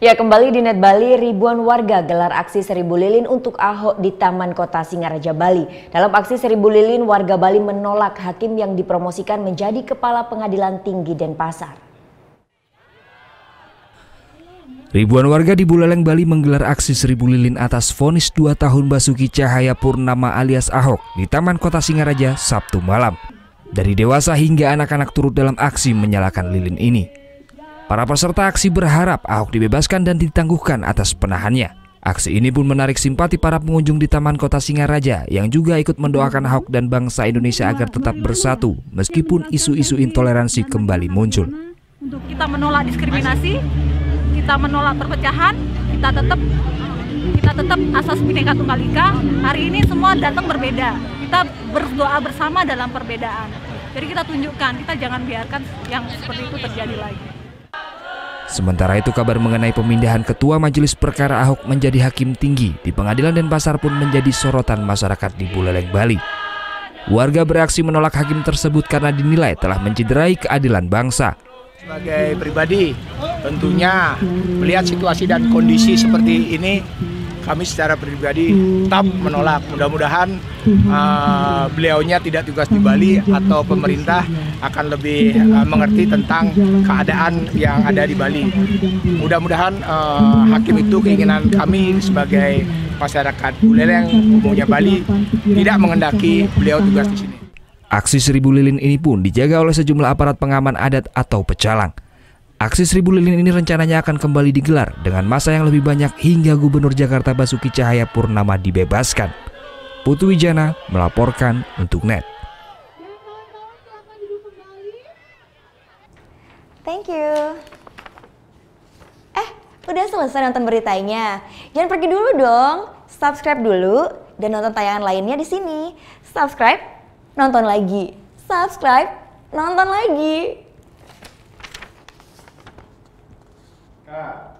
Ya, kembali di Net Bali, ribuan warga gelar aksi Seribu Lilin untuk Ahok di Taman Kota Singaraja, Bali. Dalam aksi Seribu Lilin, warga Bali menolak hakim yang dipromosikan menjadi Kepala Pengadilan Tinggi Denpasar. Ribuan warga di Buleleng, Bali menggelar aksi Seribu Lilin atas vonis 2 tahun Basuki Cahayapurnama alias Ahok di Taman Kota Singaraja Sabtu malam. Dari dewasa hingga anak-anak turut dalam aksi menyalakan lilin ini. Para peserta aksi berharap Ahok dibebaskan dan ditangguhkan atas penahannya. Aksi ini pun menarik simpati para pengunjung di Taman Kota Singaraja yang juga ikut mendoakan Ahok dan bangsa Indonesia agar tetap bersatu meskipun isu-isu intoleransi kembali muncul. Untuk kita menolak diskriminasi, kita menolak perpecahan, kita tetap asas Bhinneka Tunggal Ika. Hari ini semua datang berbeda. Kita berdoa bersama dalam perbedaan. Jadi kita tunjukkan, kita jangan biarkan yang seperti itu terjadi lagi. Sementara itu, kabar mengenai pemindahan Ketua Majelis Perkara Ahok menjadi Hakim Tinggi di Pengadilan Denpasar pun menjadi sorotan masyarakat di Buleleng, Bali. Warga bereaksi menolak hakim tersebut karena dinilai telah mencederai keadilan bangsa. Sebagai pribadi, tentunya melihat situasi dan kondisi seperti ini, kami secara pribadi tetap menolak. Mudah-mudahan beliaunya tidak tugas di Bali atau pemerintah akan lebih mengerti tentang keadaan yang ada di Bali. Mudah-mudahan hakim itu keinginan kami sebagai masyarakat Buleleng, umumnya Bali, tidak mengendaki beliau tugas di sini. Aksi Seribu Lilin ini pun dijaga oleh sejumlah aparat pengaman adat atau pecalang. Aksi Seribu Lilin ini rencananya akan kembali digelar dengan masa yang lebih banyak hingga Gubernur Jakarta Basuki Cahayapurnama dibebaskan. Putu Wijana melaporkan untuk Net. Thank you. Udah selesai nonton beritanya? Jangan pergi dulu dong. Subscribe dulu dan nonton tayangan lainnya di sini. Subscribe, nonton lagi. Subscribe, nonton lagi. Kak.